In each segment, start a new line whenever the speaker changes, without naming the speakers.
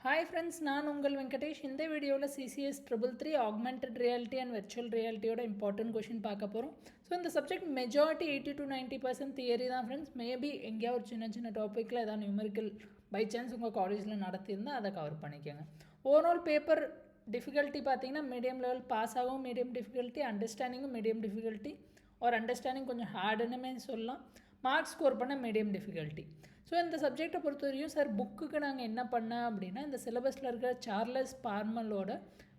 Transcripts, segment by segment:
Hi friends, நான் உங்கள் வெங்கடேஷ். இந்த வீடியோவில் CCS 333 augmented reality and virtual ரியாலிட்டியோட இம்பார்ட்டன்ட் கொஷின் பார்க்க போகிறோம். ஸோ இந்த சப்ஜெக்ட் மெஜாரிட்டி 80 to 90% தியரி தான் ஃப்ரெண்ட்ஸ். மேபி எங்கேயா ஒரு சின்ன சின்ன டாப்பிக்கில் ஏதாவது நியூமரிக்கல் பை சான்ஸ் உங்கள் காலேஜில் நடத்தியிருந்தால் அதை கவர் பண்ணிக்கோங்க. ஓவரால் பேப்பர் டிஃபிகல்ட்டி பார்த்தீங்கன்னா மீடியம் லெவல் பாஸ் ஆகும், மீடியம் டிஃபிகல்ட்டி, அண்டர்ஸ்டாண்டிங்கும் மீடியம் டிஃபிகல்ட்டி, ஒரு அண்டர்ஸ்டாண்டிங் கொஞ்சம் ஹார்டுன்னு சொல்லலாம், மார்க்ஸ் ஸ்கோர் பண்ண மீடியம் டிஃபிகல்ட்டி. ஸோ இந்த சப்ஜெக்டை பொறுத்த வரையும் சார் புக்குக்கு நாங்கள் என்ன பண்ணேன் அப்படின்னா இந்த சிலபஸில் இருக்கிற சார்லஸ் பார்மலோட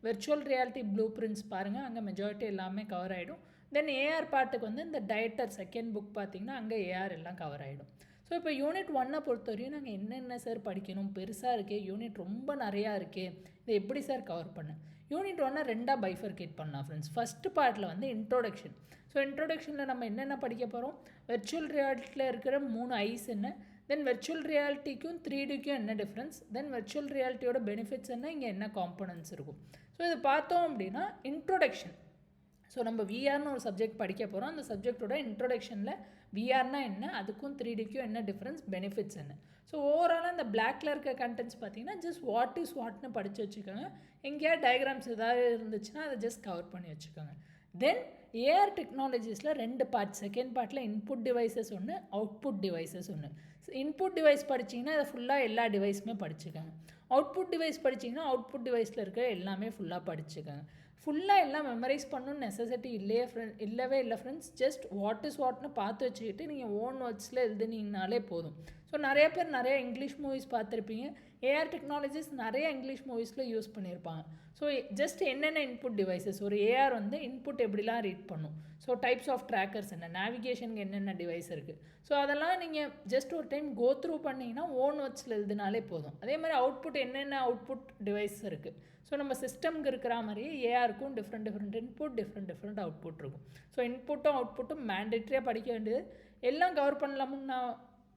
வெர்ச்சுவல் ரியாலிட்டி ப்ளூ பிரிண்ட்ஸ் பாருங்கள், அங்கே மெஜாரிட்டி எல்லாமே கவர் ஆகிடும். தென் ஏஆர் பார்ட்டுக்கு வந்து இந்த டயட்டர் செகண்ட் புக் பார்த்திங்கன்னா அங்கே ஏஆர் எல்லாம் கவர் ஆகிடும். ஸோ இப்போ யூனிட் 1 பொறுத்த வரையும் நாங்கள் என்னென்ன சார் படிக்கணும், பெருசாக இருக்கே, யூனிட் ரொம்ப நிறையா இருக்கே, இதை எப்படி சார் கவர் பண்ண? யூனிட் 1 2ஆக பைஃபர்கேட் பண்ணலாம் ஃப்ரெண்ட்ஸ். ஃபஸ்ட்டு பார்ட்டில் வந்து இன்ட்ரோடக்ஷன். ஸோ இன்ட்ரோடக்ஷனில் நம்ம என்னென்ன படிக்க போகிறோம், வெர்ச்சுவல் ரியாலிட்டியில் இருக்கிற 3 ஐஸ் என்ன, தென் வெர்ச்சுவல் ரியாலிட்டிக்கும் 3Dக்கும் என்ன டிஃப்ரென்ஸ், தென் வெர்ச்சுவல் ரியாலிட்டியோட பெனிஃபிட்ஸ் என்ன, இங்கே என்ன காம்பனன்ட்ஸ் இருக்கும். ஸோ இது பார்த்தோம் அப்படின்னா இன்ட்ரோடக்ஷன். ஸோ நம்ம விஆர்னு ஒரு சப்ஜெக்ட் படிக்க போகிறோம். அந்த சப்ஜெக்டோட இன்ட்ரோடக்ஷனில் விஆர்னா என்ன, அதுக்கும் 3Dக்கும் என்ன டிஃப்ரென்ஸ், பெனிஃபிட்ஸ் என்ன. ஸோ ஓவராலாக இந்த பிளாக்ல இருக்க கண்டென்ட்ஸ் பார்த்தீங்கன்னா ஜஸ்ட் வாட் இஸ் வாட்னு படித்து வச்சுக்கோங்க. எங்கேயா டயக்ராம்ஸ் ஏதாவது இருந்துச்சுன்னா அதை ஜஸ்ட் கவர் பண்ணி வச்சுக்கோங்க. தென் ஏஆர் டெக்னாலஜிஸில் 2 பார்ட். செகண்ட் பார்ட்டில் இன்புட் டிவைசஸ் ஒன்று, அவுட்புட் டிவைசஸ் ஒன்று. இன்புட் டிவைஸ் படிச்சிங்கன்னா அதை ஃபுல்லாக எல்லா டிவைஸுமே படிச்சுக்கோங்க. அவுட்புட் டிவைஸ் படிச்சிங்கன்னா அவுட்புட் டிவைஸில் இருக்கிற எல்லாமே ஃபுல்லாக படிச்சுக்கோங்க. ஃபுல்லாக எல்லாம் மெமரைஸ் பண்ணணும்னு நெசசிட்டி இல்லவே இல்லை ஃப்ரெண்ட்ஸ். ஜஸ்ட் வாட் இஸ் வாட்னு பார்த்து வச்சுக்கிட்டு நீங்கள் ஓன் வேர்ட்ஸில் எழுதுனீங்கனாலே போதும். ஸோ நிறைய பேர் நிறைய இங்கிலீஷ் மூவிஸ் பார்த்துருப்பீங்க. ஏஆர் டெக்னாலஜிஸ் நிறைய இங்கிலீஷ் மூவிஸில் யூஸ் பண்ணியிருப்பாங்க. ஸோ ஜஸ்ட் என்னென்ன இன்புட் டிவைசஸ், ஒரு ஏஆர் வந்து இன்புட் எப்படிலாம் ரீட் பண்ணும், ஸோ டைப்ஸ் ஆஃப் ட்ராக்கர்ஸ் என்ன, நேவிகேஷனுக்கு என்னென்ன டிவைஸ் இருக்குது, ஸோ அதெல்லாம் நீங்கள் ஜஸ்ட் ஒரு டைம் கோ த்ரூ பண்ணிங்கன்னா ஓன் வேர்ட்ஸில் எழுதினாலே போதும். அதே மாதிரி அவுட்புட் என்னென்ன அவுட்புட் டிவைஸ் இருக்குது, ஸோ நம்ம சிஸ்டம்க்கு இருக்கிற மாதிரியே ஏஆருக்கும் டிஃப்ரெண்ட் இன்புட், டிஃப்ரெண்ட் அவுட்புட் இருக்கும். ஸோ இன்புட்டும் அவுட்புட்டும் மேண்டேட்ரியாக படிக்க வேண்டியது. எல்லாம் கவர் பண்ணலாமுன்னா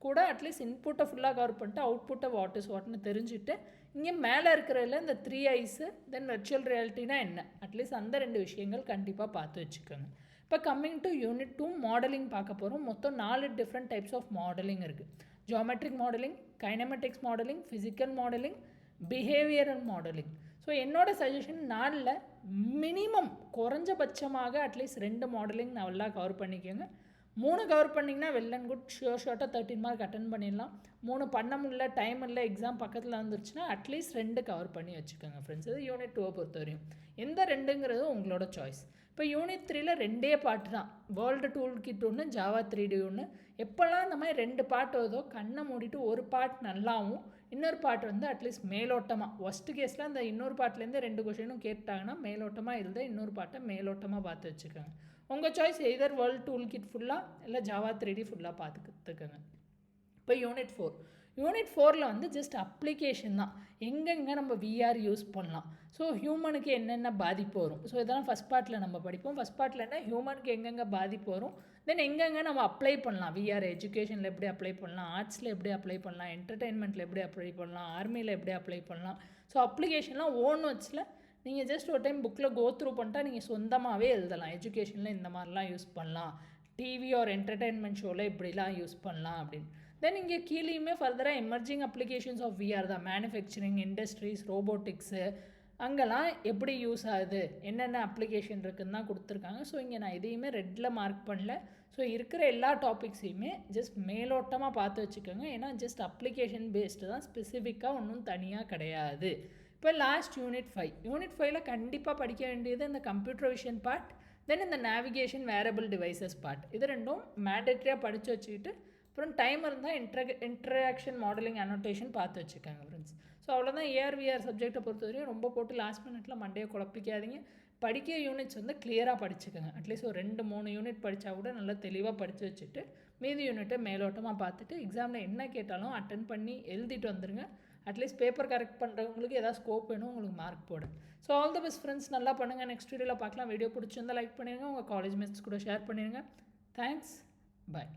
கூட அட்லீஸ்ட் இன்புட்டை ஃபுல்லாக கவர் பண்ணிட்டு அவுட்புட்டை வாட் இஸ் வாட்னு தெரிஞ்சுட்டு இங்கே மேலே இருக்கிறதில் இந்த 3 ஐஸு, தென் வெர்ச்சுவல் ரியாலிட்டினா என்ன, அட்லீஸ்ட் அந்த 2 விஷயங்கள் கண்டிப்பாக பார்த்து வச்சுக்கோங்க. இப்போ கம்மிங் டு யூனிட் 2 மாடலிங் பார்க்க போகிறோம். மொத்தம் 4 டிஃப்ரெண்ட் டைப்ஸ் ஆஃப் மாடலிங் இருக்குது. Geometric modelling, kinematics modelling, physical modelling, behavioural modelling. So என்னோடய சஜஷன் 4ல் மினிமம் குறைஞ்சபட்சமாக அட்லீஸ்ட் 2 மாடலிங் நல்லா கவர் பண்ணிக்கோங்க. 3 கவர் பண்ணிங்கன்னா வெல் அண்ட் குட், ஷார்ட்டாக 13 மார்க் அட்டன் பண்ணிடலாம். 3 பண்ண முடியல, டைம் இல்லை, எக்ஸாம் பக்கத்தில் வந்துருச்சுன்னா அட்லீஸ்ட் 2 கவர் பண்ணி வச்சுக்கோங்க ஃப்ரெண்ட்ஸ். இது யூனிட் 2 பொறுத்த வரையும் எந்த 2ங்கிறது உங்களோட சாய்ஸ். இப்போ யூனிட் 3ல் 2 பார்ட் தான். வேர்ல்டு டூல் கிட் ஒன்று, ஜாவா 3D ஒன்று. எப்போல்லாம் இந்த மாதிரி 2 பார்ட் வருதோ கண்ணை மூடிட்டு ஒரு பார்ட் நல்லாவும் இன்னொரு பார்ட் வந்து அட்லீஸ்ட் மேலோட்டமாக, ஒஸ்ட் கேஸில் அந்த இன்னொரு பார்ட்லேருந்து 2 கொஷினும் கேட்டாங்கன்னா மேலோட்டமாக எழுத இன்னொரு பார்ட்டை மேலோட்டமாக பார்த்து வச்சுக்கோங்க. உங்கள் சாய்ஸ் எதர் வேர்ல்டு டூல் கிட் ஃபுல்லாக இல்லை ஜாவா 3D ஃபுல்லாக பார்த்துக்கோங்க. இப்போ யூனிட் 4ல் வந்து ஜஸ்ட் அப்ளிகேஷன் தான். எங்கெங்கே நம்ம விஆர் யூஸ் பண்ணலாம், ஸோ ஹியூமனுக்கு என்னென்ன பாதிப்பு வரும், ஸோ இதெல்லாம் ஃபஸ்ட் பார்ட்டில் நம்ம படிப்போம். ஃபஸ்ட் பார்ட்டில் என்ன ஹியூமனுக்கு எங்கெங்கே பாதிப்பு வரும், தென் எங்கெங்கே நம்ம அப்ளை பண்ணலாம் விஆர். எஜுகேஷனில் எப்படி அப்ளை பண்ணலாம், ஆர்ட்ஸில் எப்படி அப்ளை பண்ணலாம், என்டர்டெயின்மெண்ட்டில் எப்படி அப்ளை பண்ணலாம், ஆர்மியில் எப்படி அப்ளை பண்ணலாம். ஸோ அப்ளிகேஷன்லாம் ஓன் வேர்ட்ஸில் நீங்கள் ஜஸ்ட் ஒரு டைம் புக்கில் கோ த்ரூ பண்ணிட்டா நீங்கள் சொந்தமாகவே எழுதலாம். எஜுகேஷனில் இந்த மாதிரிலாம் யூஸ் பண்ணலாம், டிவி ஒரு என்டர்டெயின்மெண்ட் ஷோவில் இப்படிலாம் யூஸ் பண்ணலாம் அப்படின்னு. தென் இங்கே கீழேயுமே ஃபர்தராக எமர்ஜிங் அப்ளிகேஷன்ஸ் ஆஃப் விஆர் தான். மேனுஃபேக்சரிங், இண்டஸ்ட்ரீஸ், ரோபோட்டிக்ஸு, அங்கெல்லாம் எப்படி யூஸ் ஆகுது, என்னென்ன அப்ளிகேஷன் இருக்குதுன்னு தான் கொடுத்துருக்காங்க. ஸோ இங்கே நான் எதையுமே ரெட்டில் மார்க் பண்ணல. ஸோ இருக்கிற எல்லா டாபிக்ஸையுமே ஜஸ்ட் மேலோட்டமாக பார்த்து வச்சுக்கோங்க. ஏன்னா ஜஸ்ட் அப்ளிகேஷன் பேஸ்டு தான், ஸ்பெசிஃபிக்காக ஒன்றும் தனியாக கிடையாது. இப்போ லாஸ்ட் யூனிட் 5ல் கண்டிப்பாக படிக்க வேண்டியது இந்த கம்ப்யூட்டர் விஷன் பார்ட், தென் இந்த நேவிகேஷன் வேரபிள் டிவைசஸ் பார்ட். இது 2ம் மேண்டேட்ரியாக படித்து வச்சுக்கிட்டு அப்புறம் டைம் இருந்தால் இன்ட்ராக்ஷன் மாடலிங் அனோட்டேஷன் பார்த்து வச்சுக்கோங்க ஃப்ரெண்ட்ஸ். ஸோ அவ்வளோதான் ஏஆர் சப்ஜெக்டை பொறுத்தவரையும். ரொம்ப போட்டு லாஸ்ட் மினிட்ல மண்டையை குழப்பிக்காதீங்க. படிக்க யூனிட்ஸ் வந்து கிளியராக படிச்சுக்கோங்க. அட்லீஸ்ட் ஒரு 2-3 யூனிட் படித்தா கூட நல்லா தெளிவாக படித்து வச்சுட்டு மீதி யூனிட்டை மேலோட்டமாக பார்த்துட்டு எக்ஸாமில் என்ன கேட்டாலும் அட்டன் பண்ணி எழுதிட்டு வந்துடுங்க. அட்லீஸ்ட் பேப்பர் கரெக்ட் பண்ணுறவங்களுக்கு ஏதாவது ஸ்கோப் வேணும், உங்களுக்கு மார்க் போடு. So all the best friends, நல்லா பண்ணுங்கள். நெக்ஸ்ட் வீடியோவில் பார்க்கலாம். வீடியோ பிடிச்சிருந்தால் லைக் பண்ணிடுங்க, உங்கள் காலேஜ் மேட்ஸ் கூட ஷேர் பண்ணிடுங்க. தேங்க்ஸ், பாய்.